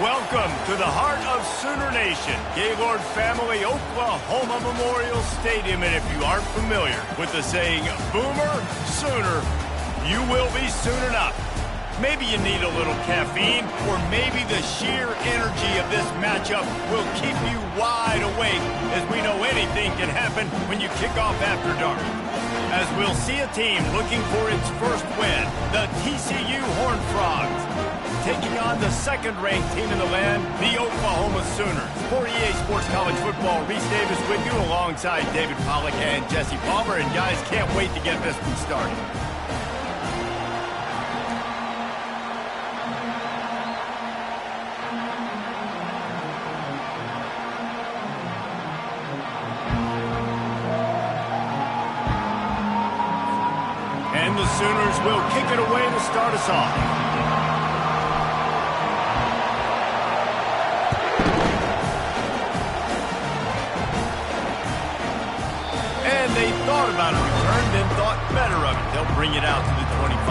Welcome to the heart of Sooner Nation, Gaylord Family Oklahoma Memorial Stadium. And if you aren't familiar with the saying, Boomer Sooner, you will be soon enough. Maybe you need a little caffeine, or maybe the sheer energy of this matchup will keep you wide awake, as we know anything can happen when you kick off after dark. As we'll see a team looking for its first win, the TCU Horned Frogs, taking on the second-ranked team in the land, the Oklahoma Sooners. For EA Sports College Football, Reese Davis with you alongside David Pollack and Jesse Palmer. And guys, can't wait to get this one started. And the Sooners will kick it away to start us off. They thought about a return, then thought better of it. They'll bring it out to the 25.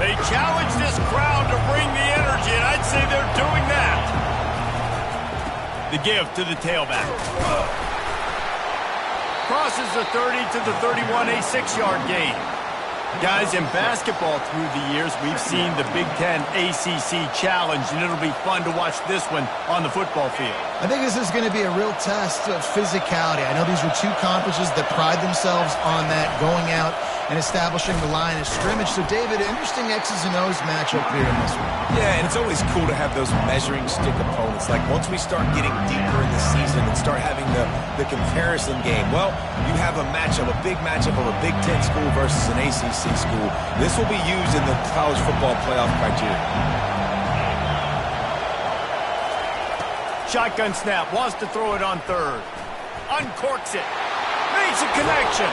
They challenge this crowd to bring the energy, and I'd say they're doing that. The give to the tailback. Crosses the 30 to the 31, a 6-yard gain. Guys, in basketball through the years, we've seen the Big Ten ACC Challenge, and it'll be fun to watch this one on the football field. I think this is going to be a real test of physicality. I know these were two conferences that pride themselves on that, going out and establishing the line of scrimmage. So, David, interesting X's and O's matchup here in this one. Yeah, and it's always cool to have those measuring stick opponents. Like, once we start getting deeper in the season and start having the comparison game, well, you have a matchup, a big matchup of a Big Ten school versus an ACC school. This will be used in the college football playoff criteria. Shotgun snap, wants to throw it on third. Uncorks it. Makes a connection.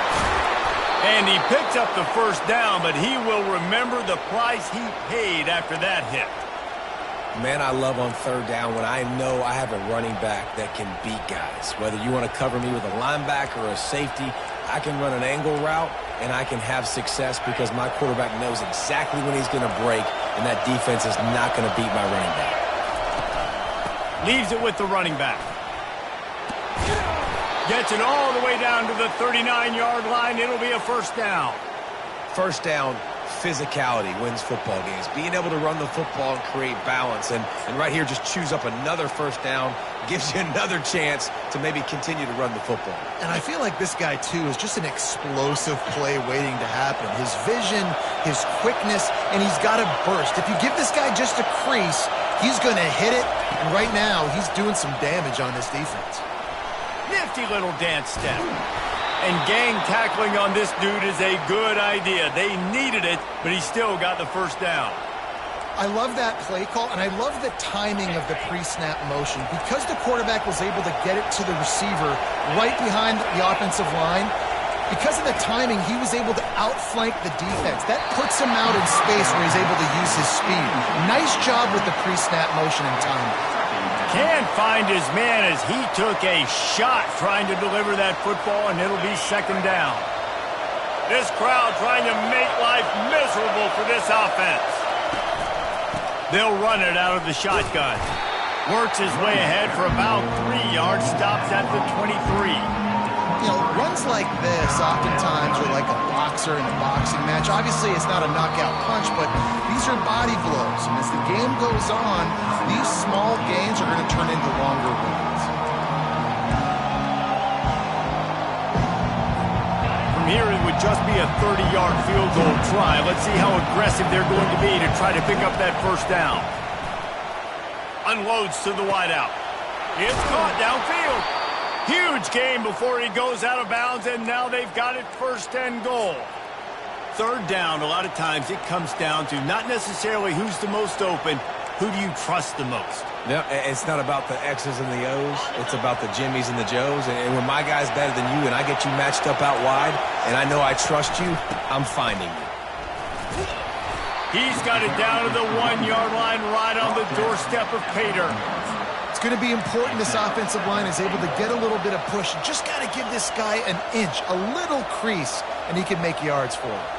And he picks up the first down, but he will remember the price he paid after that hit. Man, I love on third down when I know I have a running back that can beat guys. Whether you want to cover me with a linebacker or a safety, I can run an angle route, and I can have success because my quarterback knows exactly when he's going to break, and that defense is not going to beat my running back. Leaves it with the running back. Gets it all the way down to the 39-yard line. It'll be a first down. First down, physicality wins football games. Being able to run the football and create balance. And right here, just choose up another first down. Gives you another chance to maybe continue to run the football. And I feel like this guy, too, is just an explosive play waiting to happen. His vision, his quickness, and he's got a burst. If you give this guy just a crease, he's going to hit it. And right now, he's doing some damage on this defense. Nifty little dance step. And gang tackling on this dude is a good idea. They needed it, but he still got the first down. I love that play call, and I love the timing of the pre-snap motion. Because the quarterback was able to get it to the receiver right behind the offensive line, because of the timing, he was able to outflank the defense. That puts him out in space where he's able to use his speed. Nice job with the pre-snap motion and timing. Can't find his man as he took a shot trying to deliver that football, and it'll be second down. This crowd trying to make life miserable for this offense. They'll run it out of the shotgun. Works his way ahead for about 3 yards, stops at the 23. You know, runs like this oftentimes are like a boxer in a boxing match. Obviously, it's not a knockout punch, but these are body blows. And as the game goes on, these small gains are going to turn into longer wins. From here, it would just be a 30-yard field goal try. Let's see how aggressive they're going to be to try to pick up that first down. Unloads to the wideout. It's caught downfield. Huge gain before he goes out of bounds, and now they've got it first and goal. Third down, a lot of times it comes down to not necessarily who's the most open, who do you trust the most? No, it's not about the X's and the O's. It's about the Jimmys and the Joes. And when my guy's better than you and I get you matched up out wide and I know I trust you, I'm finding you. He's got it down to the 1-yard line right on the doorstep of Pater. It's going to be important this offensive line is able to get a little bit of push. Just got to give this guy an inch, a little crease, and he can make yards for it.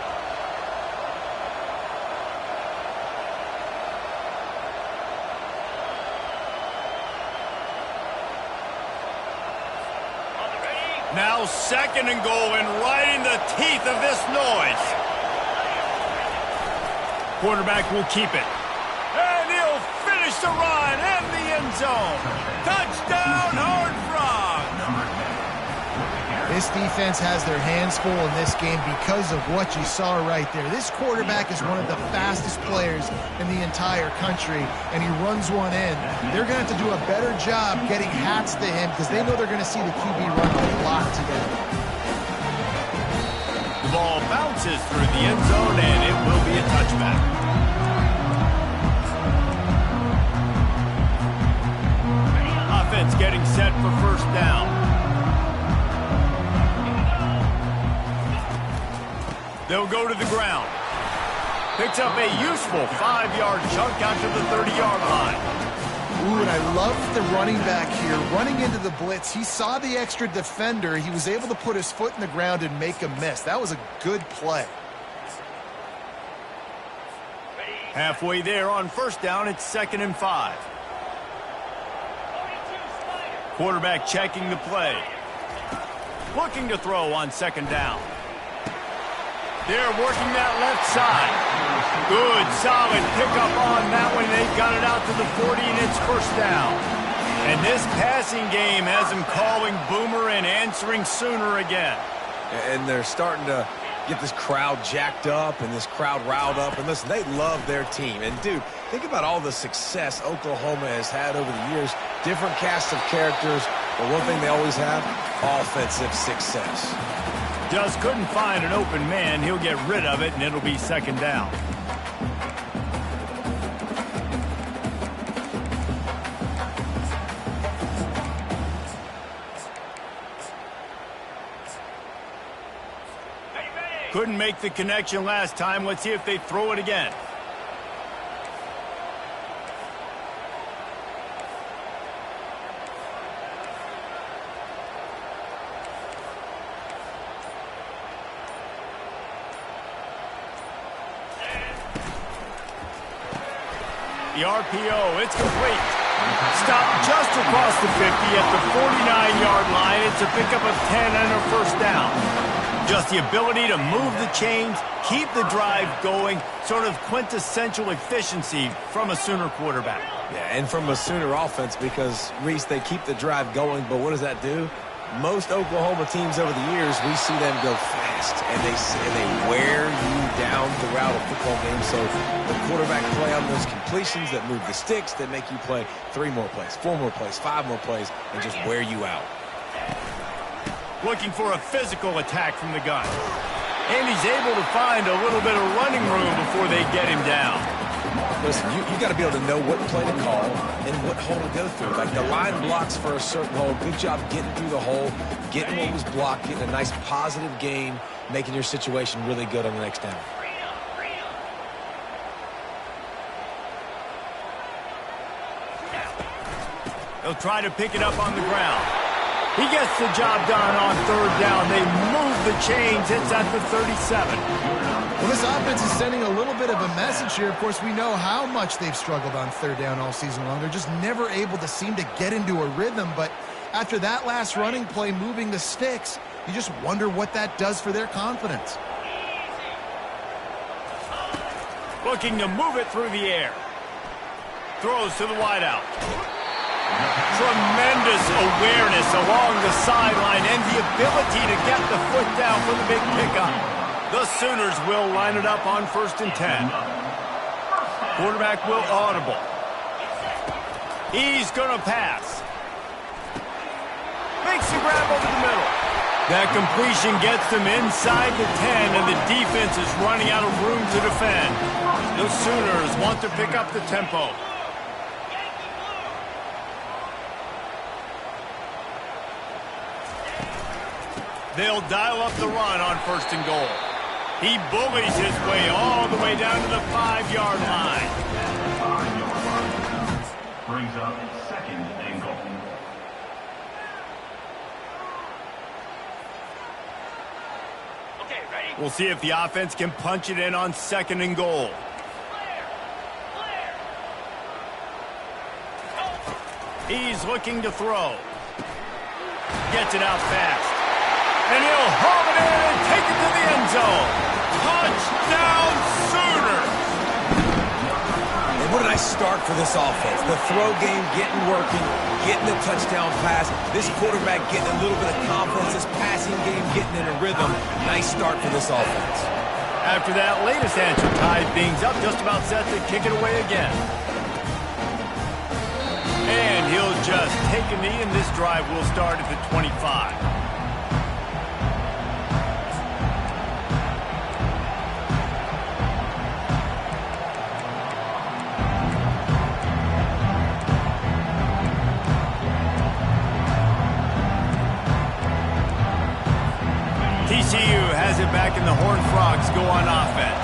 Now 2nd and goal, and right in the teeth of this noise. Quarterback will keep it. And he'll finish the run in the end zone. Touchdown, Horned Frog! This defense has their hands full in this game because of what you saw right there. This quarterback is one of the fastest players in the entire country, and he runs one in. They're going to have to do a better job getting hats to him because they know they're going to see the QB run a lot today. The ball bounces through the end zone, and it will be a touchback. Offense getting set for first down. They'll go to the ground. Picks up a useful 5-yard chunk out to the 30-yard line. Ooh, and I love the running back here. Running into the blitz, he saw the extra defender. He was able to put his foot in the ground and make a miss. That was a good play. Halfway there on first down, it's 2nd and 5. Quarterback checking the play. Looking to throw on 2nd down. They're working that left side. Good, solid pickup on that one. They've got it out to the 40, and it's first down. And this passing game has them calling Boomer and answering Sooner again. And they're starting to get this crowd jacked up and this crowd riled up. And listen, they love their team. And, dude, think about all the success Oklahoma has had over the years. Different casts of characters. But one thing they always have, offensive success. Just couldn't find an open man. He'll get rid of it, and it'll be 2nd down. Couldn't make the connection last time. Let's see if they throw it again. The RPO, it's complete. Stopped just across the 50 at the 49-yard line. It's a pickup of 10 and a first down. Just the ability to move the chains, keep the drive going, sort of quintessential efficiency from a Sooner quarterback. Yeah, and from a Sooner offense because, Reese, they keep the drive going, but what does that do? Most Oklahoma teams over the years, we see them go fast, and they wear you down throughout a football game. So the quarterback play on those completions that move the sticks, that make you play 3 more plays, 4 more plays, 5 more plays, and just wear you out. Looking for a physical attack from the gun. And he's able to find a little bit of running room before they get him down. Listen, you got to be able to know what play to call and what hole to go through. Like the line blocks for a certain hole. Good job getting through the hole, getting what was blocked, getting a nice positive gain, making your situation really good on the next down. They'll try to pick it up on the ground. He gets the job done on 3rd down. They move the chains. It's at the 37. Well, this offense is sending a little bit of a message here. Of course, we know how much they've struggled on 3rd down all season long. They're just never able to seem to get into a rhythm. But after that last running play, moving the sticks, you just wonder what that does for their confidence. Looking to move it through the air. Throws to the wideout. Tremendous awareness along the sideline and the ability to get the foot down for the big pickup. The Sooners will line it up on 1st and 10. Quarterback will audible. He's going to pass. Makes the grab over the middle. That completion gets them inside the 10, and the defense is running out of room to defend. The Sooners want to pick up the tempo. They'll dial up the run on 1st and goal. He bullies his way all the way down to the 5-yard line. 5-yard line. Brings up second and goal. Okay, ready? We'll see if the offense can punch it in on second and goal. He's looking to throw. Gets it out fast. And he'll haul it in and take it to the end zone. Touchdown Sooners! And what a nice start for this offense. The throw game getting working, getting the touchdown pass. This quarterback getting a little bit of confidence. This passing game getting in a rhythm. Nice start for this offense. After that latest answer tied things up, just about set to kick it away again. And he'll just take a knee, and this drive will start at the 25. TCU has it back, and the Horned Frogs go on offense.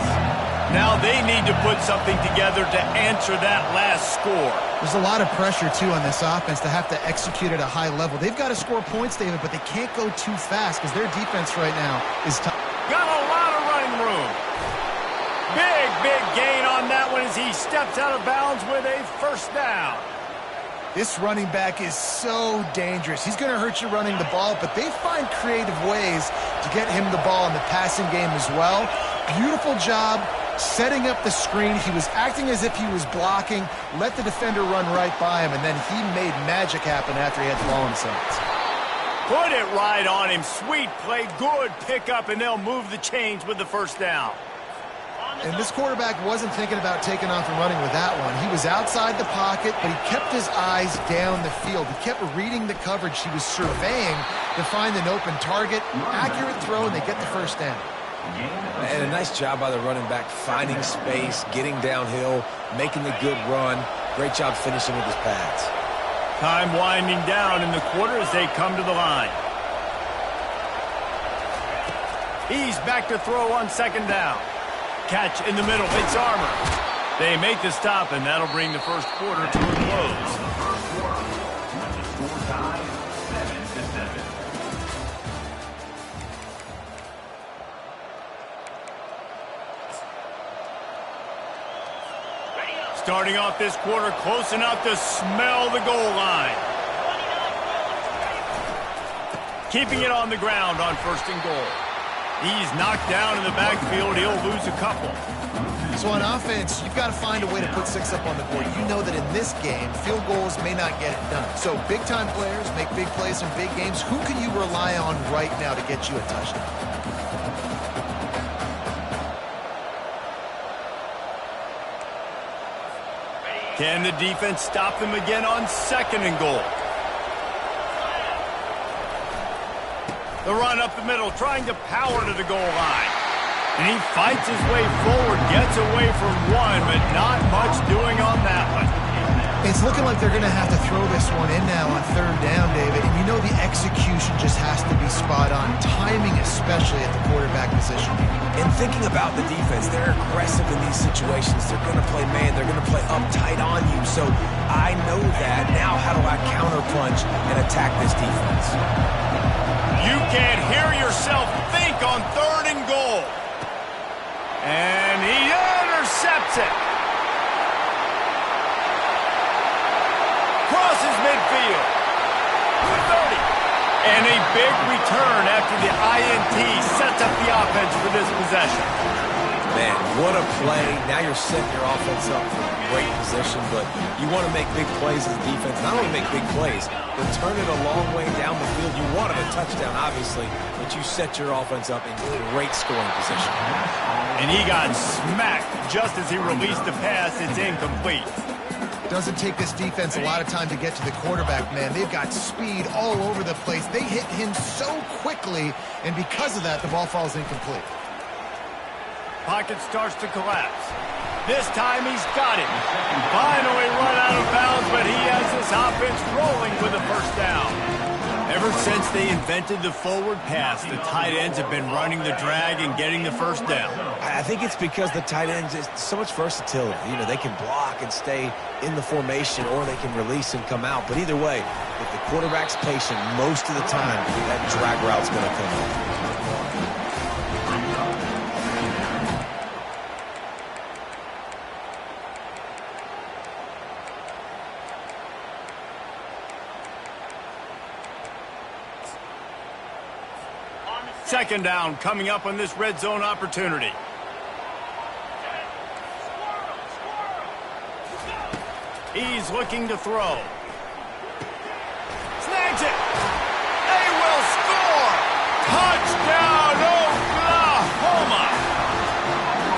Now they need to put something together to answer that last score. There's a lot of pressure, too, on this offense to have to execute at a high level. They've got to score points, David, but they can't go too fast because their defense right now is tough. Got a lot of running room. Big gain on that one as he steps out of bounds with a first down. This running back is so dangerous. He's going to hurt you running the ball, but they find creative ways to get him the ball in the passing game as well. Beautiful job setting up the screen. He was acting as if he was blocking, let the defender run right by him, and then he made magic happen after he had the ball in his hands. Put it right on him. Sweet play, good pickup, and they'll move the chains with the first down. And this quarterback wasn't thinking about taking off and running with that one. He was outside the pocket, but he kept his eyes down the field. He kept reading the coverage. He was surveying to find an open target. Accurate throw, and they get the first down. And a nice job by the running back finding space, getting downhill, making the good run. Great job finishing with his pads. Time winding down in the quarter as they come to the line. He's back to throw on second down. Catch in the middle. It's Armour. They make the stop, and that'll bring the first quarter to a close. Starting off this quarter close enough to smell the goal line. Keeping it on the ground on first and goal. He's knocked down in the backfield. He'll lose a couple. So on offense, you've got to find a way to put 6 up on the board. You know that in this game, field goals may not get it done. So big-time players make big plays in big games. Who can you rely on right now to get you a touchdown? Can the defense stop them again on second and goal? The run up the middle, trying to power to the goal line. And he fights his way forward, gets away from one, but not much doing on that one. It's looking like they're going to have to throw this one in now on third down, David. And you know the execution just has to be spot on. Timing especially at the quarterback position. And thinking about the defense, they're aggressive in these situations. They're going to play man. They're going to play uptight on you. So I know that. Now how do I counterpunch and attack this defense? You can't hear yourself think on third and goal. And he intercepts it. Crosses midfield. 30. And a big return after the INT sets up the offense for this possession. Man, what a play. Now you're setting your offense up for a great position, but you want to make big plays as a defense. Not only make big plays, but turn it a long way down the field. You wanted a touchdown, obviously, but you set your offense up in great scoring position. And he got smacked just as he released the pass. It's incomplete. Doesn't take this defense a lot of time to get to the quarterback, man. They've got speed all over the place. They hit him so quickly, and because of that, the ball falls incomplete. Pocket starts to collapse. This time he's got it. Finally run out of bounds, but he has this offense rolling with a first down. Ever since they invented the forward pass, the tight ends have been running the drag and getting the first down. I think it's because the tight ends is so much versatility. You know, they can block and stay in the formation, or they can release and come out. But either way, if the quarterback's patient most of the time, that drag route's going to come out. Second down coming up on this red zone opportunity. He's looking to throw. Snags it. They will score. Touchdown, Oklahoma.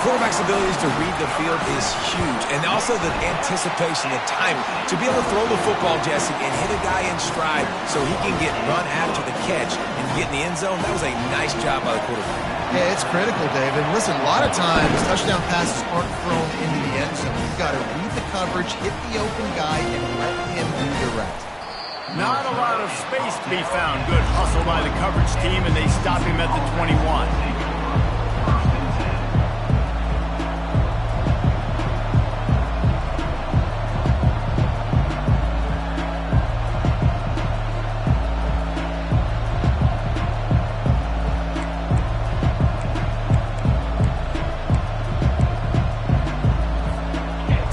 Quarterback's abilities to read the field is huge, and also the anticipation, the timing. To be able to throw the football, Jesse, and hit a guy in stride so he can get run after the catch and get in the end zone, that was a nice job by the quarterback. Yeah, it's critical, David. Listen, a lot of times touchdown passes aren't thrown into the end zone. You've got to read the coverage, hit the open guy, and let him redirect. Not a lot of space to be found. Good hustle by the coverage team, and they stop him at the 21.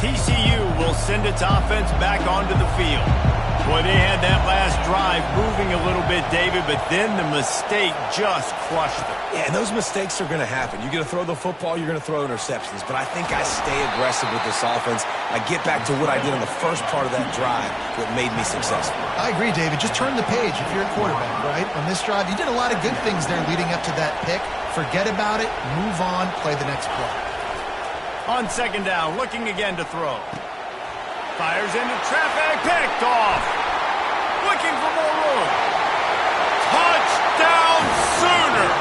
TCU will send its offense back onto the field. Boy, they had that last drive moving a little bit, David, but then the mistake just crushed them. Yeah, and those mistakes are going to happen. You're going to throw the football, you're going to throw interceptions. But I think I stay aggressive with this offense. I get back to what I did on the first part of that drive that made me successful. I agree, David. Just turn the page if you're a quarterback, right? On this drive, you did a lot of good things there leading up to that pick. Forget about it, move on, play the next play. On second down, looking again to throw. Fires into traffic, picked off. Looking for more room. Touchdown Sooners!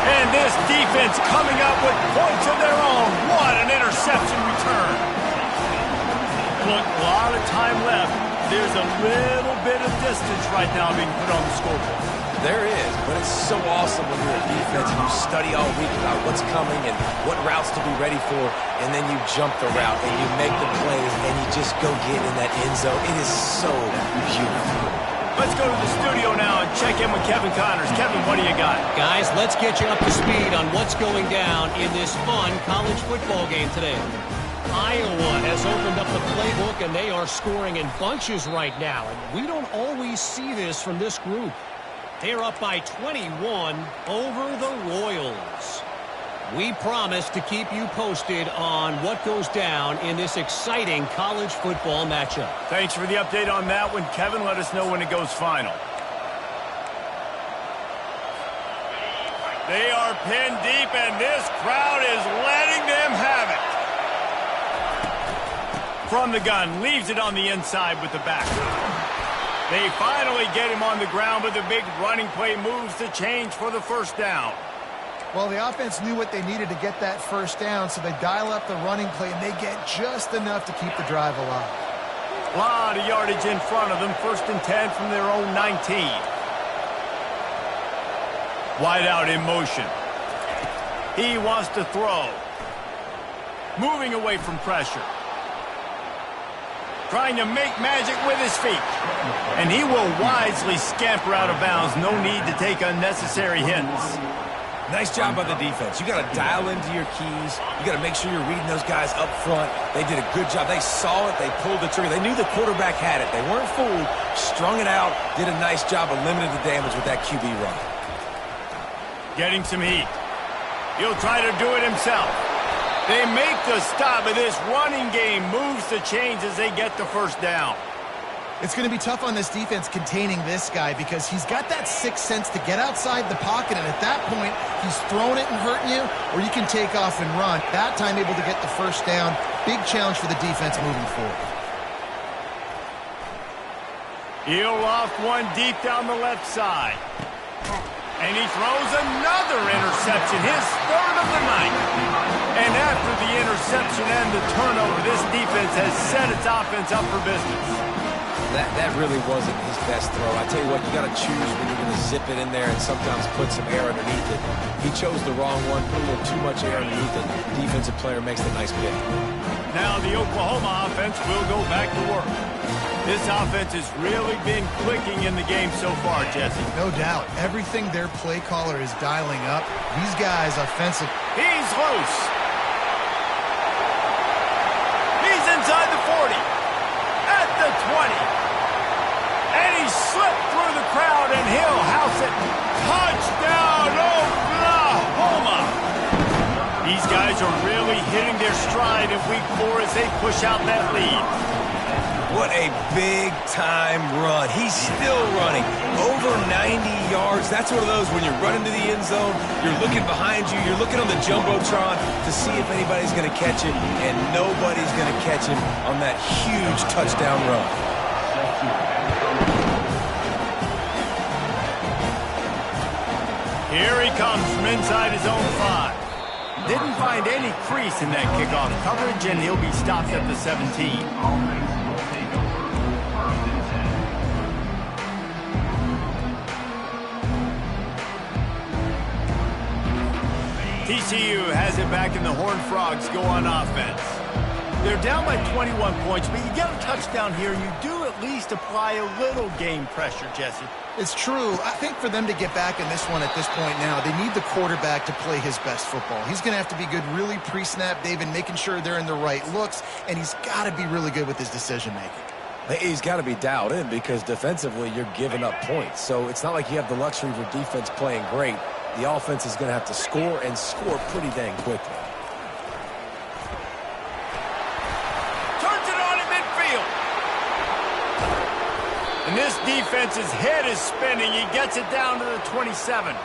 And this defense coming up with points of their own. What an interception return. Look, a lot of time left. There's a little bit of distance right now being put on the scoreboard. There is, but it's so awesome when you're a defense and you study all week about what's coming and what routes to be ready for, and then you jump the route and you make the plays and you just go get in that end zone. It is so beautiful. Let's go to the studio now and check in with Kevin Connors. Kevin, what do you got? Guys, let's get you up to speed on what's going down in this fun college football game today. Iowa has opened up the playbook, and they are scoring in bunches right now. And we don't always see this from this group. They're up by 21 over the Royals. We promise to keep you posted on what goes down in this exciting college football matchup. Thanks for the update on that one, Kevin. Let us know when it goes final. They are pinned deep, and this crowd is letting them have it. From the gun, leaves it on the inside with the back. They finally get him on the ground, but the big running play moves the change for the first down. Well, the offense knew what they needed to get that first down, so they dial up the running play, and they get just enough to keep the drive alive. A lot of yardage in front of them. 1st and 10 from their own 19. Wide out in motion. He wants to throw. Moving away from pressure. Trying to make magic with his feet. And he will wisely scamper out of bounds. No need to take unnecessary hits. Nice job by the defense. You got to dial into your keys. You got to make sure you're reading those guys up front. They did a good job. They saw it. They pulled the trigger. They knew the quarterback had it. They weren't fooled. Strung it out. Did a nice job of limiting the damage with that QB run. Getting some heat. He'll try to do it himself. They make the stop, but this running game moves the chains as they get the first down. It's going to be tough on this defense containing this guy because he's got that sixth sense to get outside the pocket, and at that point, he's throwing it and hurting you, or you can take off and run. That time able to get the first down. Big challenge for the defense moving forward. He'll loft one deep down the left side. And he throws another interception, his 3rd of the night. And after the interception and the turnover, this defense has set its offense up for business. That really wasn't his best throw. I tell you what, you got to choose when you're going to zip it in there and sometimes put some air underneath it. He chose the wrong one, put a little too much air underneath it. Defensive player makes the nice pick. Now the Oklahoma offense will go back to work. This offense has really been clicking in the game so far, Jesse. No doubt. Everything their play caller is dialing up, these guys offensive. He's loose. He's inside the 40. At the 20. And he slipped through the crowd, and he'll house it. Touchdown, Oklahoma! These guys are really hitting their stride in week 4 as they push out that lead. What a big-time run. He's still running. Over 90 yards. That's one of those when you're running to the end zone, you're looking behind you, you're looking on the Jumbotron to see if anybody's going to catch him, and nobody's going to catch him on that huge touchdown run. Here he comes from inside his own 5. Didn't find any crease in that kickoff coverage, and he'll be stopped at the 17. TCU has it back, and the Horned Frogs go on offense. They're down by 21 points, but you get a touchdown here, and you do at least apply a little game pressure, Jesse. It's true. I think for them to get back in this one at this point now, they need the quarterback to play his best football. He's going to have to be good really pre-snap, David, making sure they're in the right looks, and he's got to be really good with his decision-making. He's got to be dialed in because defensively you're giving up points. So it's not like you have the luxury of your defense playing great. The offense is going to have to score and score pretty dang quickly. Turns it on in midfield. And this defense's head is spinning. He gets it down to the 27.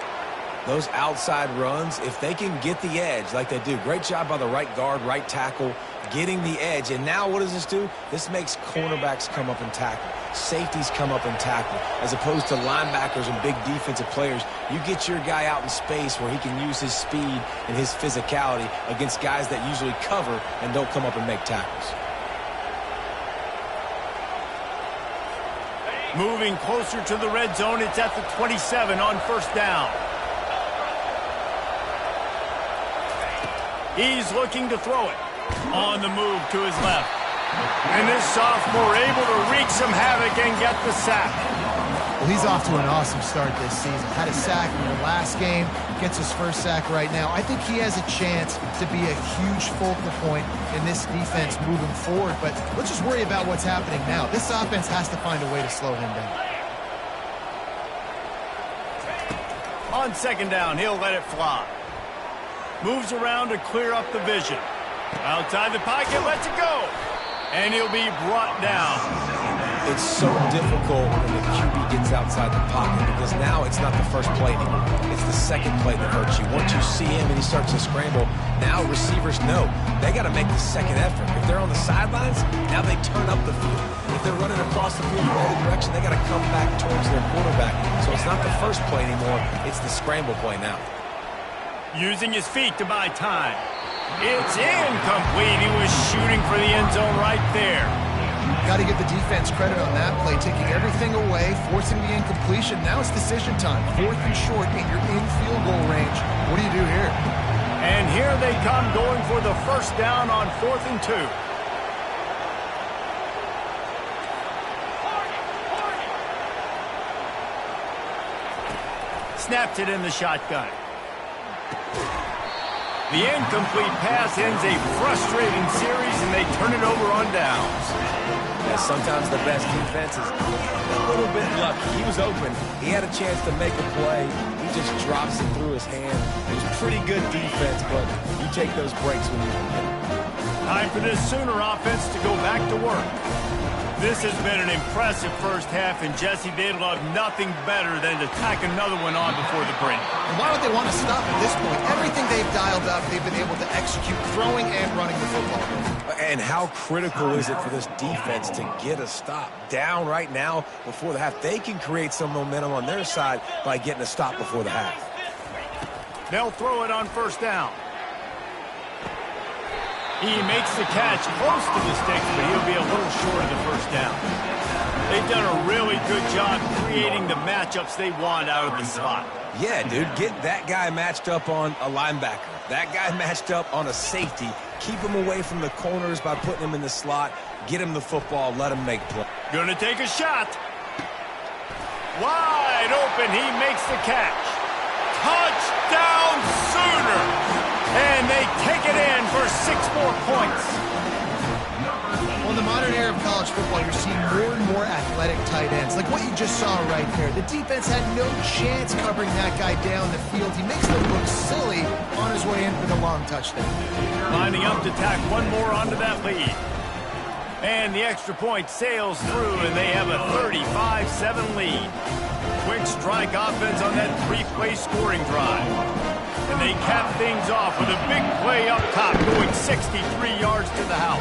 Those outside runs, if they can get the edge like they do, great job by the right guard, right tackle, getting the edge. And now what does this do? This makes cornerbacks come up and tackle. Safeties come up and tackle. As opposed to linebackers and big defensive players, you get your guy out in space where he can use his speed and his physicality against guys that usually cover and don't come up and make tackles. Moving closer to the red zone, it's at the 27 on first down. He's looking to throw it. On the move to his left. And this sophomore able to wreak some havoc and get the sack. Well, he's off to an awesome start this season. Had a sack in the last game, gets his first sack right now. I think he has a chance to be a huge focal point in this defense moving forward. But let's just worry about what's happening now. This offense has to find a way to slow him down. On second down, he'll let it fly. Moves around to clear up the vision. Outside the pocket, lets it go. And he'll be brought down. It's so difficult when the QB gets outside the pocket because now it's not the first play anymore. It's the second play that hurts you. Once you see him and he starts to scramble, now receivers know they got to make the second effort. If they're on the sidelines, now they turn up the field. If they're running across the field in the other direction, they got to come back towards their quarterback. So it's not the first play anymore. It's the scramble play now. Using his feet to buy time. It's incomplete. He was shooting for the end zone right there. Got to give the defense credit on that play, taking everything away, forcing the incompletion. Now it's decision time. 4th and short, and you're in field goal range. What do you do here? And here they come going for the first down on 4th and 2. Snapped it in the shotgun. The incomplete pass ends a frustrating series, and they turn it over on downs. Yeah, sometimes the best defense is a little bit lucky. He was open. He had a chance to make a play. He just drops it through his hand. It was pretty good defense, but you take those breaks when you can get it. Time for this Sooner offense to go back to work. This has been an impressive first half, and Jesse, they'd love nothing better than to tack another one on before the break. And why would they want to stop at this point? Everything they've dialed up, they've been able to execute throwing and running the football. And how critical is it for this defense to get a stop down right now before the half? They can create some momentum on their side by getting a stop before the half. They'll throw it on first down. He makes the catch close to the sticks, but he'll be a little short of the first down. They've done a really good job creating the matchups they want out of the slot. Yeah, dude, get that guy matched up on a linebacker. That guy matched up on a safety. Keep him away from the corners by putting him in the slot. Get him the football. Let him make play. Gonna take a shot. Wide open. He makes the catch. Touchdown Sooners! And they take it in for 6 more points. Well, in the modern era of college football, you're seeing more and more athletic tight ends, like what you just saw right there. The defense had no chance covering that guy down the field. He makes them look silly on his way in for the long touchdown. Lining up to tack one more onto that lead. And the extra point sails through, and they have a 35-7 lead. Quick strike offense on that 3-play scoring drive. And they cap things off with a big play up top, going 63 yards to the house.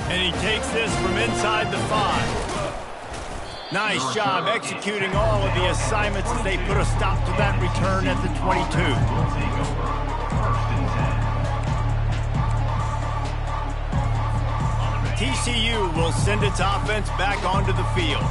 And he takes this from inside the 5. Nice job executing all of the assignments as they put a stop to that return at the 22. TCU will send its offense back onto the field.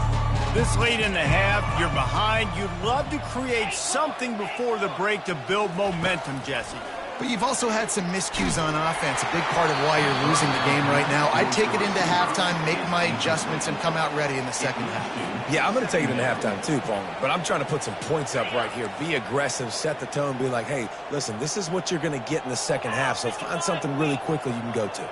This late in the half, you're behind. You'd love to create something before the break to build momentum, Jesse. But you've also had some miscues on offense, a big part of why you're losing the game right now. I'd take it into halftime, make my adjustments, and come out ready in the second half. Yeah, I'm going to take it into halftime too, Paul. But I'm trying to put some points up right here. Be aggressive, set the tone, be like, hey, listen, this is what you're going to get in the second half, so find something really quickly you can go to.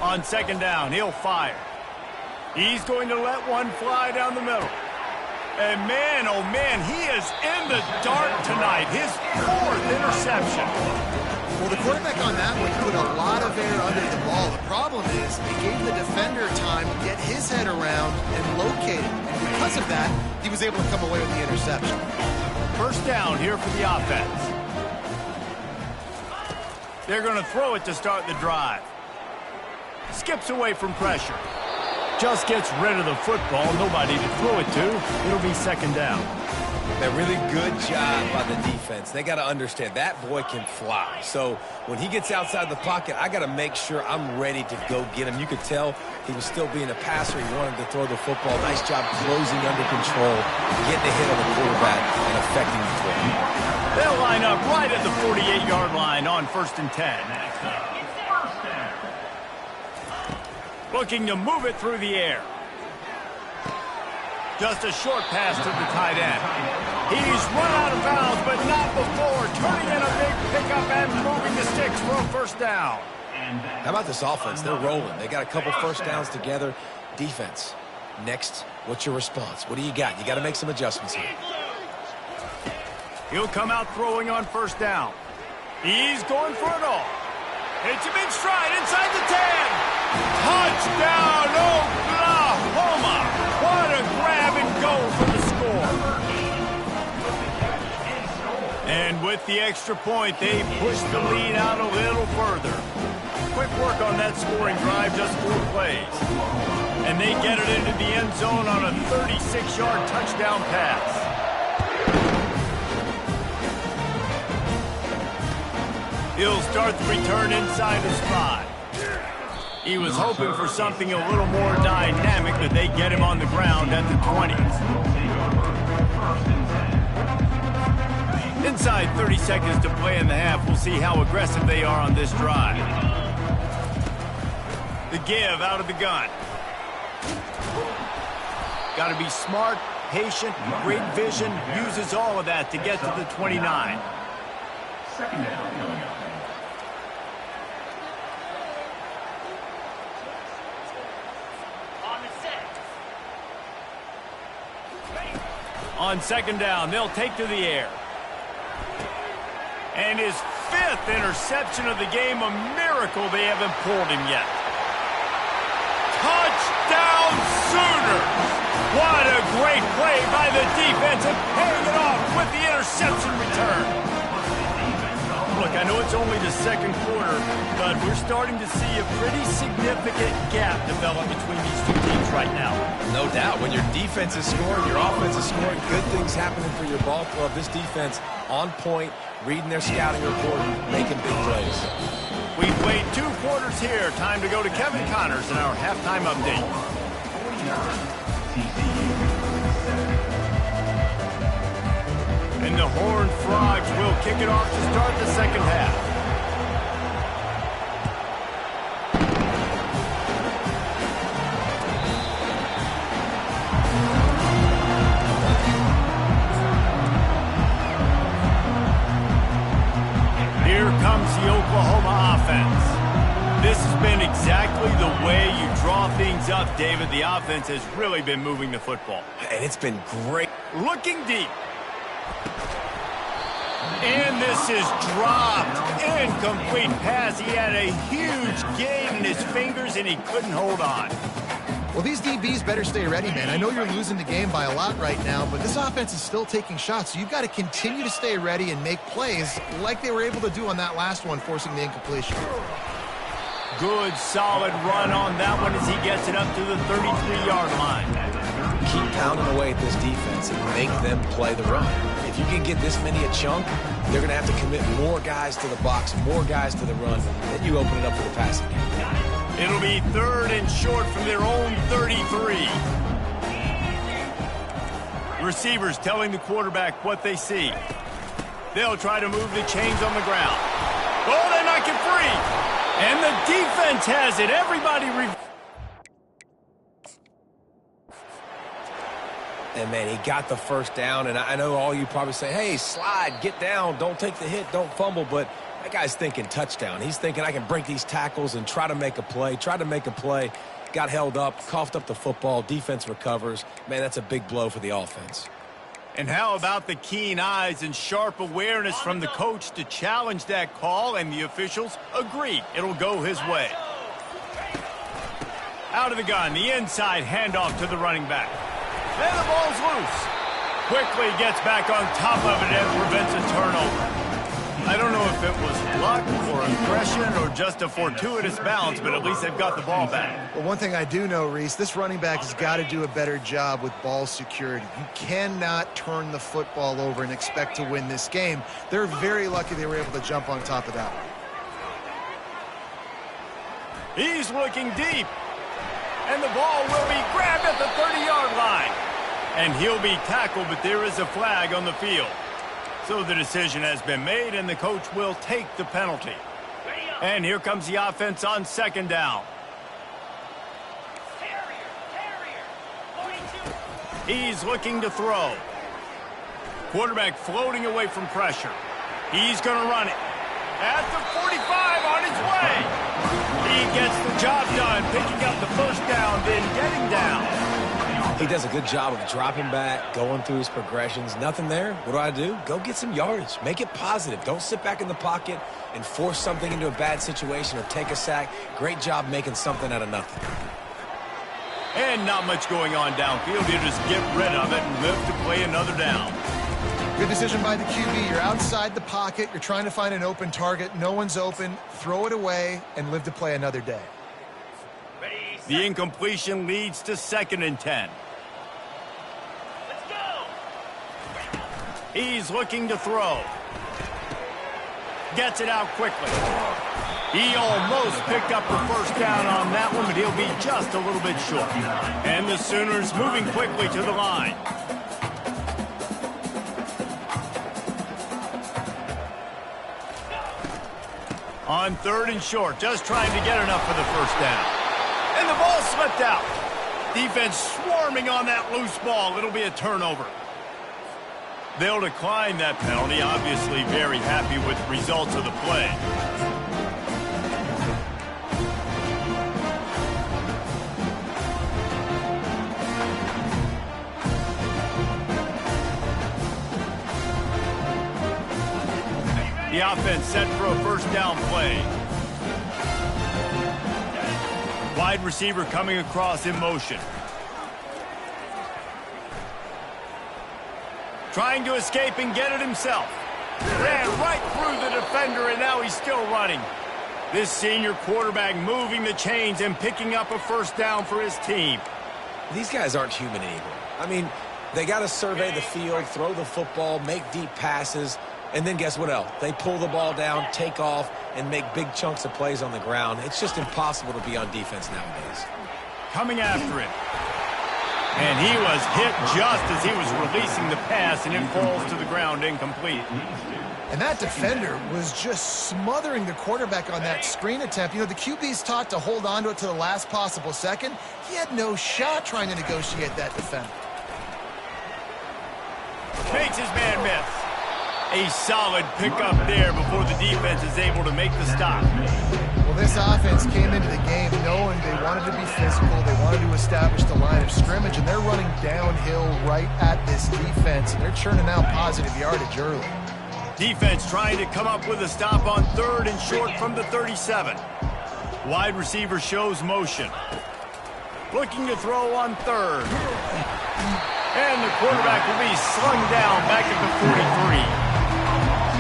On second down, he'll fire. He's going to let one fly down the middle. And man, oh man, he is in the dark tonight. His 4th interception. Well, the quarterback on that one put a lot of air under the ball. The problem is it gave the defender time to get his head around and locate it. And because of that, he was able to come away with the interception. First down here for the offense. They're going to throw it to start the drive. Skips away from pressure. Just gets rid of the football. Nobody to throw it to. It'll be second down. A really good job by the defense. They got to understand that boy can fly. So when he gets outside the pocket, I got to make sure I'm ready to go get him. You could tell he was still being a passer. He wanted to throw the football. Nice job closing under control, getting a hit on the quarterback, and affecting the throw. They'll line up right at the 48-yard line on 1st and 10. Looking to move it through the air. Just a short pass to the tight end. He's run out of bounds, but not before turning in a big pickup and moving the sticks for a first down. How about this offense? They're rolling. They got a couple first downs together. Defense. Next, what's your response? What do you got? You got to make some adjustments here. He'll come out throwing on first down. He's going for it all. Hits him in stride inside the 10. Touchdown, Oklahoma! What a grab and go for the score. And with the extra point, they push the lead out a little further. Quick work on that scoring drive, just 4 plays. And they get it into the end zone on a 36-yard touchdown pass. He'll start the return inside his 5. He was hoping for something a little more dynamic, but they get him on the ground at the 20. Inside 30 seconds to play in the half. We'll see how aggressive they are on this drive. The give out of the gun. Got to be smart, patient, great vision. Uses all of that to get to the 29. Second down. On second down, they'll take to the air. And his 5th interception of the game, a miracle they haven't pulled him yet. Touchdown Sooners! What a great play by the defense and paying it off with the interception return. Look, I know it's only the second quarter, but we're starting to see a pretty significant gap develop between these two teams right now. No doubt. When your defense is scoring, your offense is scoring, good things happening for your ball club. This defense on point, reading their scouting report, making big plays. We played 2 quarters here. Time to go to Kevin Connors in our halftime update. And the Horned Frogs will kick it off to start the second half. Here comes the Oklahoma offense. This has been exactly the way you draw things up, David. The offense has really been moving the football. And it's been great. Looking deep. And this is dropped. Incomplete pass. He had a huge gain in his fingers, and he couldn't hold on. Well, these DBs better stay ready, man. I know you're losing the game by a lot right now, but this offense is still taking shots, so you've got to continue to stay ready and make plays like they were able to do on that last one, forcing the incompletion. Good, solid run on that one as he gets it up to the 33-yard line. Keep pounding away at this defense and make them play the run. If you can get this many a chunk, they're going to have to commit more guys to the box, more guys to the run. Then you open it up for the passing game. It'll be 3rd and short from their own 33. Receivers telling the quarterback what they see. They'll try to move the chains on the ground. Oh, they knock it free. And the defense has it. Everybody And, man, he got the first down, and I know all you probably say, hey, slide, get down, don't take the hit, don't fumble, but that guy's thinking touchdown. He's thinking I can break these tackles and try to make a play, got held up, coughed up the football, defense recovers. Man, that's a big blow for the offense. And how about the keen eyes and sharp awareness from the coach to challenge that call, and the officials agree it'll go his way. Out of the gun, the inside handoff to the running back. And the ball's loose. Quickly gets back on top of it and prevents a turnover. I don't know if it was luck or aggression or just a fortuitous bounce, but at least they've got the ball back. Well, one thing I do know, Reese, this running back has got to do a better job with ball security. You cannot turn the football over and expect to win this game. They're very lucky they were able to jump on top of that one. He's looking deep. And the ball will be grabbed at the 30-yard line. And he'll be tackled, but there is a flag on the field. So the decision has been made, and the coach will take the penalty. And here comes the offense on 2nd down. He's looking to throw. Quarterback floating away from pressure. He's going to run it. At the 45, on his way. He gets the job done, picking up the first down, then getting down. He does a good job of dropping back, going through his progressions. Nothing there. What do? Go get some yardage. Make it positive. Don't sit back in the pocket and force something into a bad situation or take a sack. Great job making something out of nothing. And not much going on downfield. You just get rid of it and live to play another down. Good decision by the QB. You're outside the pocket. You're trying to find an open target. No one's open. Throw it away and live to play another day. The incompletion leads to 2nd and 10. He's looking to throw. Gets it out quickly. He almost picked up the first down on that one, but he'll be just a little bit short. And the Sooners moving quickly to the line. On 3rd and short, just trying to get enough for the first down. And the ball slipped out. Defense swarming on that loose ball. It'll be a turnover. They'll decline that penalty, obviously very happy with the results of the play. The offense set for a first down play. Wide receiver coming across in motion. Trying to escape and get it himself. Ran right through the defender, and now he's still running. This senior quarterback moving the chains and picking up a first down for his team. These guys aren't human anymore. I mean, they got to survey the field, throw the football, make deep passes, and then guess what else? They pull the ball down, take off, and make big chunks of plays on the ground. It's just impossible to be on defense nowadays. Coming after it. And he was hit just as he was releasing the pass, and it falls to the ground incomplete. And that defender was just smothering the quarterback on that screen attempt. You know, the QB's taught to hold on to it to the last possible second. He had no shot trying to negotiate that defender. Makes his man miss. A solid pickup there before the defense is able to make the stop. Well, this offense came into the game knowing they wanted to be physical, they wanted to establish the line of scrimmage, and they're running downhill right at this defense, and they're churning out positive yardage early. Defense trying to come up with a stop on third and short from the 37. Wide receiver shows motion. Looking to throw on third. And the quarterback will be slung down back at the 43.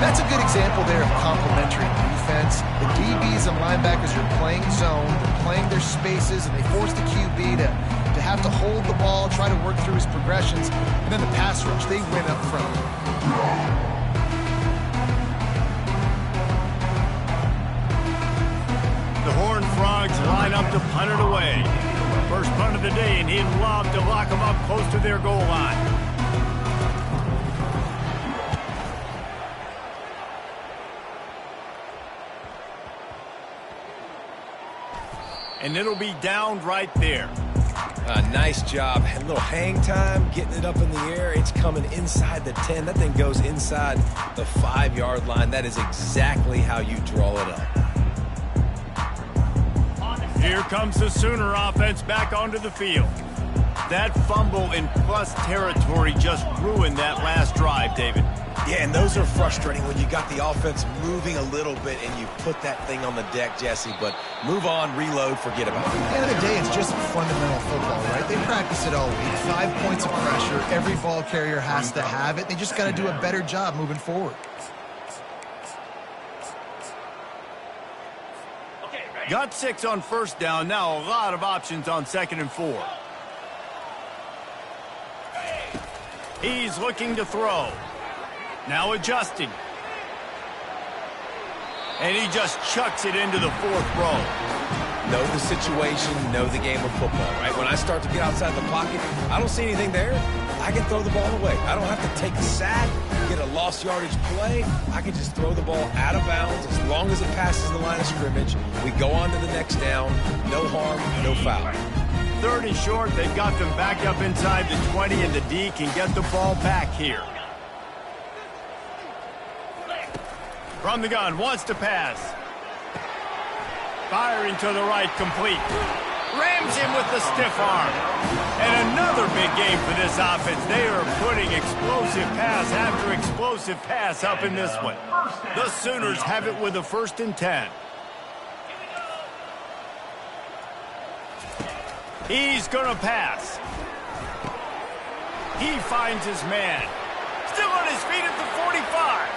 That's a good example there of complementary defense. The DBs and linebackers are playing zone, they're playing their spaces, and they force the QB to have to hold the ball, try to work through his progressions, and then the pass rush, they win up front. The Horned Frogs line up to punt it away. First punt of the day, and he'd love to lock them up close to their goal line. And it'll be down right there. Nice job. A little hang time, getting it up in the air. It's coming inside the 10. That thing goes inside the 5-yard line. That is exactly how you draw it up. Here comes the Sooner offense back onto the field. That fumble in plus territory just ruined that last drive, David. Yeah, and those are frustrating when you got the offense moving a little bit and you put that thing on the deck, Jesse. But move on, reload, forget about it. At the end of the day, it's just fundamental football, right? They practice it all week. 5 points of pressure. Every ball carrier has to have it. They just got to do a better job moving forward. Got 6 on first down. Now a lot of options on 2nd and 4. He's looking to throw. Now adjusting. And he just chucks it into the 4th row. Know the situation, know the game of football, right? When I start to get outside the pocket, I don't see anything there. I can throw the ball away. I don't have to take a sack, get a lost yardage play. I can just throw the ball out of bounds as long as it passes the line of scrimmage. We go on to the next down. No harm, no foul. 3rd and short. They've got them back up inside the 20, and the D can get the ball back here. From the gun, wants to pass. Firing to the right, complete. Rams him with the stiff arm. And another big game for this offense. They are putting explosive pass after explosive pass up in this one. The Sooners have it with a 1st and 10. He's going to pass. He finds his man. Still on his feet at the 45.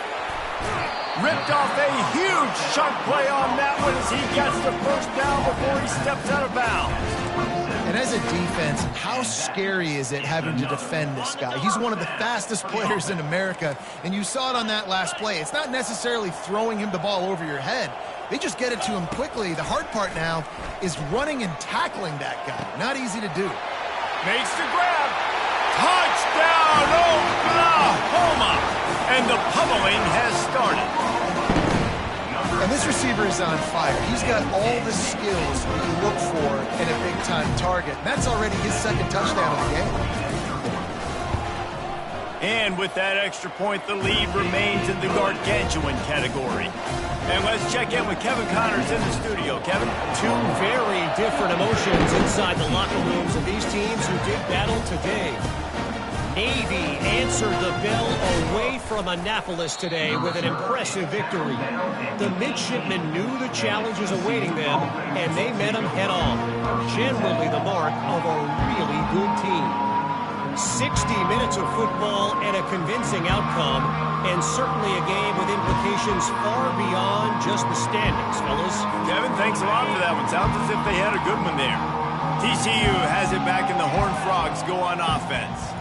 Ripped off a huge chunk play on that one as he gets the first down before he steps out of bounds. And as a defense, how scary is it having to defend this guy? He's one of the fastest players in America, and you saw it on that last play. It's not necessarily throwing him the ball over your head. They just get it to him quickly. The hard part now is running and tackling that guy. Not easy to do. Makes the grab. Touchdown, Oklahoma! And the pummeling has started. And this receiver is on fire. He's got all the skills you look for in a big-time target. And that's already his 2nd touchdown of the game. And with that extra point, the lead remains in the gargantuan category. And let's check in with Kevin Connors in the studio. Kevin? 2 very different emotions inside the locker rooms of these teams who did battle today. Navy answered the bell away from Annapolis today with an impressive victory. The midshipmen knew the challenges awaiting them, and they met them head-on. Generally the mark of a really good team. 60 minutes of football and a convincing outcome, and certainly a game with implications far beyond just the standings, fellas. Kevin, thanks a lot for that one. Sounds as if they had a good one there. TCU has it back and the Horned Frogs go on offense.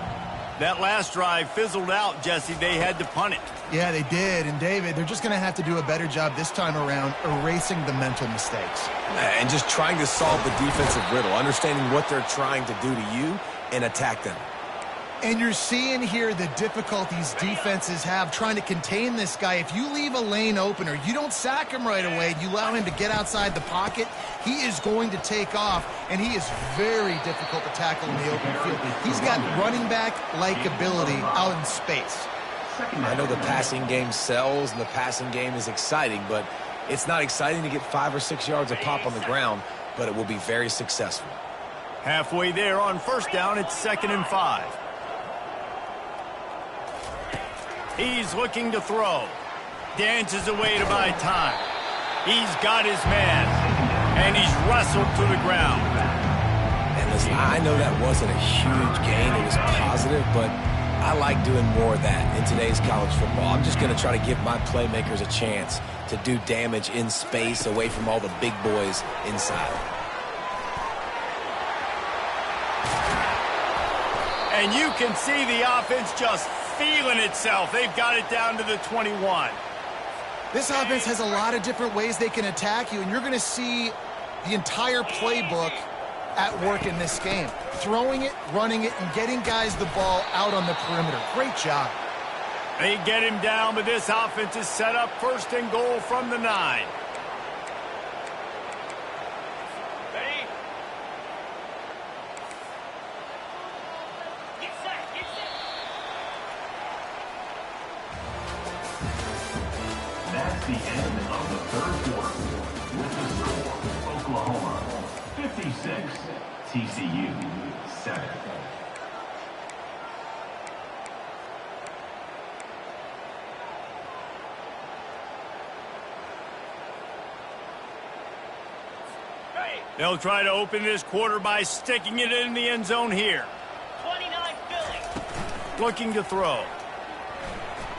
That last drive fizzled out, Jesse. They had to punt it. Yeah, they did. And, David, they're just going to have to do a better job this time around erasing the mental mistakes. And just trying to solve the defensive riddle, understanding what they're trying to do to you and attack them. And you're seeing here the difficulties defenses have trying to contain this guy. If you leave a lane open or you don't sack him right away, you allow him to get outside the pocket, he is going to take off, and he is very difficult to tackle in the open field. He's got running back-like ability out in space. I know the passing game sells and the passing game is exciting, but it's not exciting to get 5 or 6 yards a pop on the ground, but it will be very successful. Halfway there on first down, it's 2nd and 5. He's looking to throw. Dances away to buy time. He's got his man, and he's wrestled to the ground. And listen, I know that wasn't a huge gain. It was positive, but I like doing more of that in today's college football. I'm just going to try to give my playmakers a chance to do damage in space away from all the big boys inside. And you can see the offense just feeling itself. They've got it down to the 21. This offense has a lot of different ways they can attack you, and you're going to see the entire playbook at work in this game. Throwing it, running it, and getting guys the ball out on the perimeter. Great job. They get him down, but this offense is set up 1st and goal from the 9. That's the end of the 3rd quarter. With the score, Oklahoma 56, TCU 7. They'll try to open this quarter by sticking it in the end zone here. 29 Philly. Looking to throw.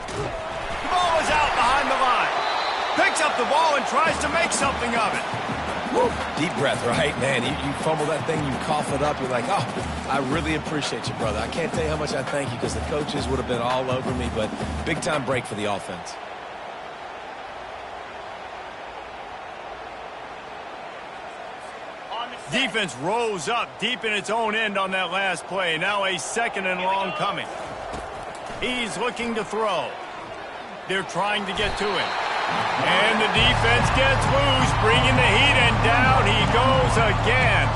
The ball is out behind the line. Picks up the ball and tries to make something of it. Woo. Deep breath, right? Man, you fumble that thing, you cough it up, you're like, oh, I really appreciate you, brother. I can't tell you how much I thank you because the coaches would have been all over me, but big-time break for the offense. Defense rose up deep in its own end on that last play. Now a 2nd and long coming. He's looking to throw. They're trying to get to him. And the defense gets loose, bringing the heat, and down he goes again.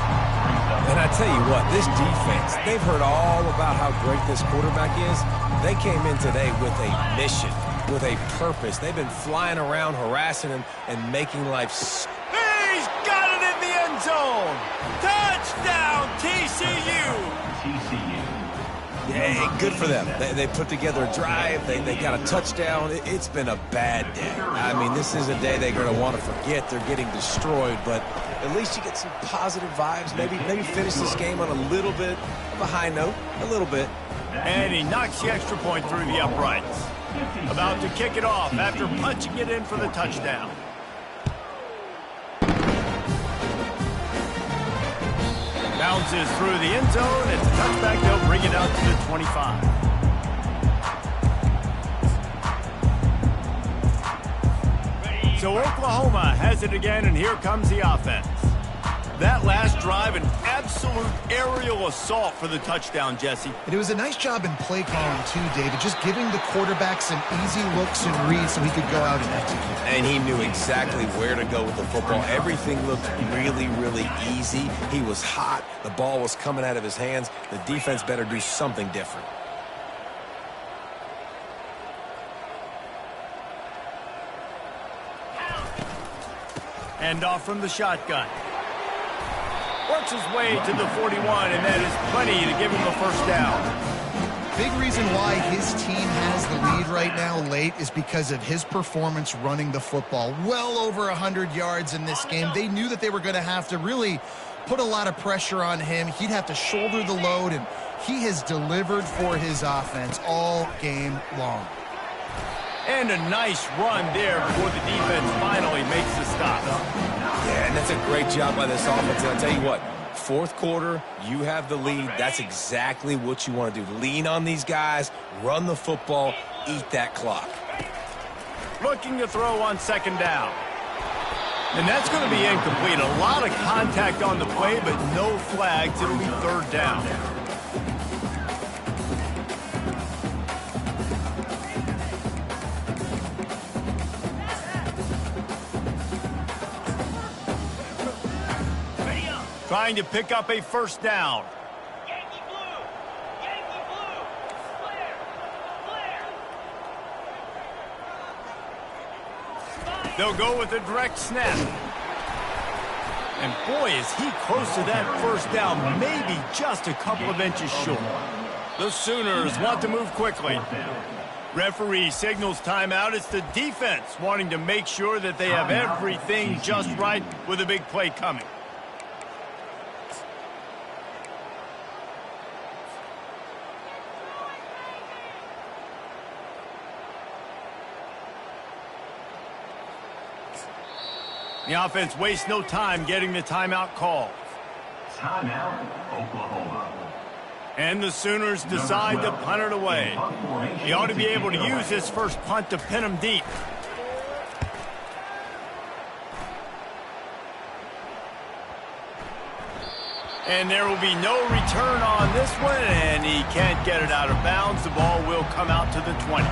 And I tell you what, this defense, they've heard all about how great this quarterback is. They came in today with a mission, with a purpose. They've been flying around, harassing him, and making life He's got it in the end zone. Touchdown, TCU. TCU. Yeah, good for them. They put together a drive. They got a touchdown. It's been a bad day. I mean, this is a day they're going to want to forget. They're getting destroyed, but at least you get some positive vibes. Maybe finish this game on a little bit of a high note, a little bit. And he knocks the extra point through the uprights. About to kick it off after punching it in for the touchdown. Bounces through the end zone. It's a touchback. They'll bring it out to the 25. So Oklahoma has it again, and here comes the offense. That last drive, an absolute aerial assault for the touchdown, Jesse. And it was a nice job in play calling, too, David, just giving the quarterback some easy looks and reads so he could go out and execute. And he knew exactly where to go with the football. Everything looked really, really easy. He was hot. The ball was coming out of his hands. The defense better do something different. Hand off from the shotgun. Works his way to the 41, and that is plenty to give him a first down. Big reason why his team has the lead right now late is because of his performance running the football. Well over 100 yards in this game. They knew that they were going to have to really put a lot of pressure on him. He'd have to shoulder the load, and he has delivered for his offense all game long. And a nice run there before the defense finally makes the stop. Yeah, and that's a great job by this offense. And I'll tell you what, fourth quarter, you have the lead. That's exactly what you want to do. Lean on these guys, run the football, eat that clock. Looking to throw on second down. And that's going to be incomplete. A lot of contact on the play, but no flags. It'll be third down. Trying to pick up a first down. Yankee blue! Yankee blue! Clear! Clear! They'll go with a direct snap. And boy, is he close to that first down, maybe just a couple of inches short. The Sooners want to move quickly. Referee signals timeout. It's the defense wanting to make sure that they have everything just right with a big play coming. The offense wastes no time getting the timeout call. Timeout, Oklahoma. And the Sooners decide to punt it away. He ought to be able to use this first punt to pin them deep. And there will be no return on this one, and he can't get it out of bounds. The ball will come out to the 20.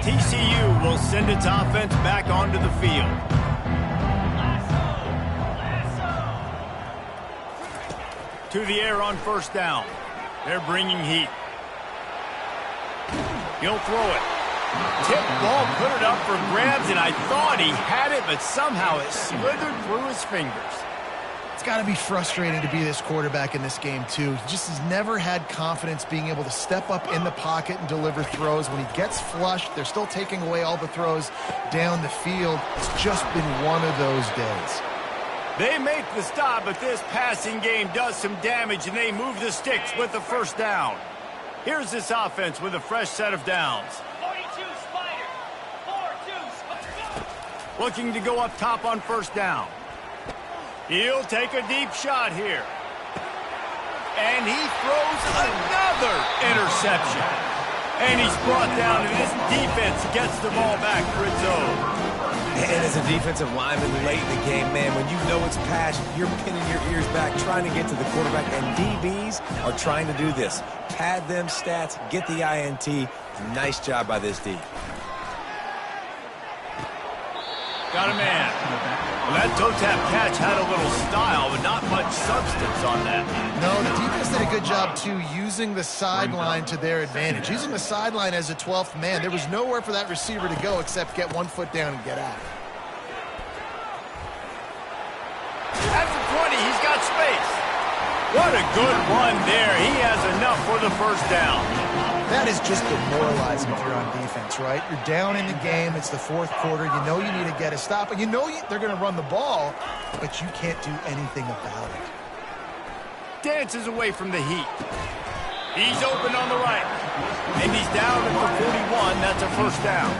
TCU will send its offense back onto the field. To the air on first down. They're bringing heat. He'll throw it. Tip ball, put it up for grabs, and I thought he had it, but somehow it slithered through his fingers. It's got to be frustrating to be this quarterback in this game, too. He just has never had confidence being able to step up in the pocket and deliver throws. When he gets flushed, they're still taking away all the throws down the field. It's just been one of those days. They make the stop, but this passing game does some damage, and they move the sticks with the first down. Here's this offense with a fresh set of downs. 42 Spider! 4-2 Spider! Looking to go up top on first down. He'll take a deep shot here. And he throws another interception. And he's brought down, and this defense gets the ball back for its own. And as a defensive lineman late in the game, man, when you know it's passion, you're pinning your ears back, trying to get to the quarterback, and DBs are trying to do this. Pad them stats, get the INT. Nice job by this D. Got a man. Well, that toe tap catch had a little style, but not much substance on that. No, the defense did a good job, too, using the sideline to their advantage. Using the sideline as a 12th man. There was nowhere for that receiver to go except get 1 foot down and get out. At the 20, he's got space. What a good run there. He has enough for the first down. That is just demoralizing if you're on defense, right? You're down in the game. It's the fourth quarter. You know you need to get a stop, and you know they're going to run the ball, but you can't do anything about it. Dances away from the heat. He's open on the right. And he's down at the 41. That's a first down.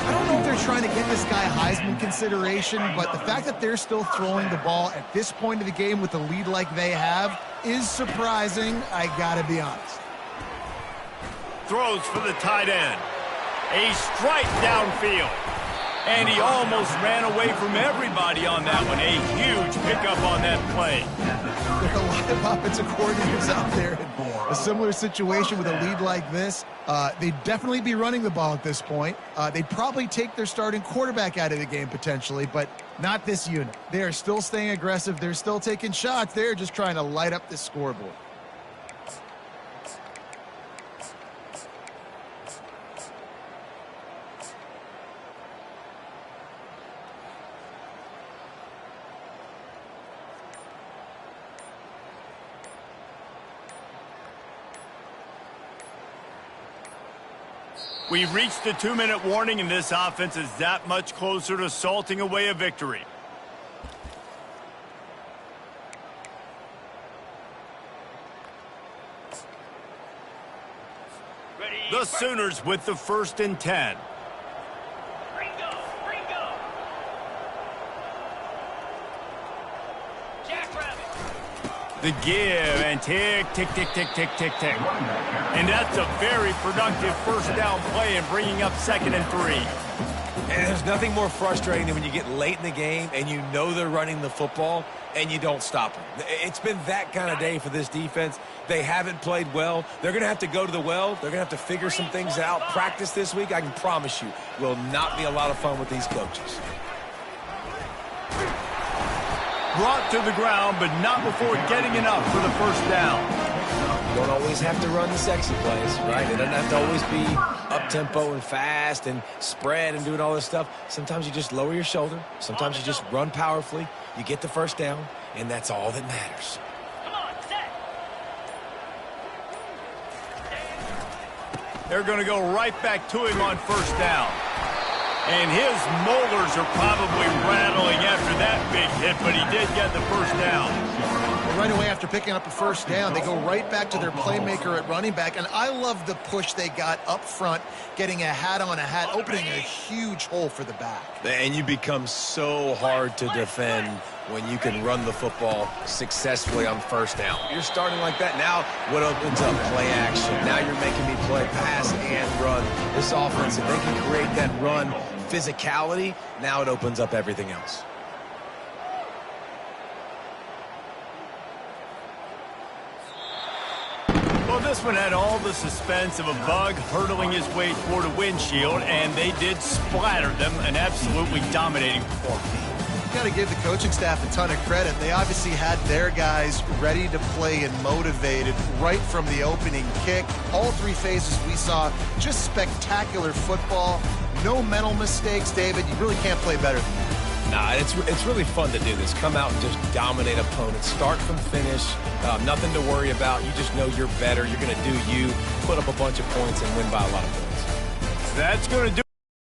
I don't know if they're trying to get this guy Heisman consideration, but the fact that they're still throwing the ball at this point of the game with the lead like they have is surprising, I got to be honest. Throws for the tight end. A strike downfield. And he almost ran away from everybody on that one. A huge pickup on that play. There are a lot of offensive coordinators out there in a similar situation with a lead like this. They'd definitely be running the ball at this point. They'd probably take their starting quarterback out of the game potentially, but not this unit. They are still staying aggressive. They're still taking shots. They're just trying to light up the scoreboard. We've reached the 2-minute warning, and this offense is that much closer to salting away a victory. Ready. The Sooners with the 1st and 10. Ringo. Ringo. Jackrabbit. The give and tick, tick, tick, tick, tick, tick, tick. And that's a very productive first down play and bringing up 2nd and 3. And there's nothing more frustrating than when you get late in the game and you know they're running the football and you don't stop them. It's been that kind of day for this defense. They haven't played well. They're going to have to go to the well. They're going to have to figure some things out. Practice this week, I can promise you, will not be a lot of fun with these coaches. Brought to the ground, but not before getting enough for the first down. You don't always have to run the sexy plays, right? It doesn't have to always be up-tempo and fast and spread and doing all this stuff. Sometimes you just lower your shoulder. Sometimes you just run powerfully. You get the first down, and that's all that matters. Come on, set. They're going to go right back to him on first down. And his molars are probably rattling after that big hit, but he did get the first down. Right away after picking up a first down, they go right back to their playmaker at running back. And I love the push they got up front, getting a hat on a hat, opening a huge hole for the back. And you become so hard to defend when you can run the football successfully on first down. You're starting like that. Now what opens up? Play action. Now you're making me play pass and run. This offense, if they can create that run physicality, now it opens up everything else. Well, this one had all the suspense of a bug hurtling his way toward a windshield, and they did splatter them, an absolutely dominating performance. Got to give the coaching staff a ton of credit. They obviously had their guys ready to play and motivated right from the opening kick. All 3 phases we saw, just spectacular football. No mental mistakes, David. You really can't play better than that. Nah, it's really fun to do this. Come out and just dominate opponents. Start from finish. Nothing to worry about. You just know you're better. You're going to do you, put up a bunch of points, and win by a lot of points. That's going to do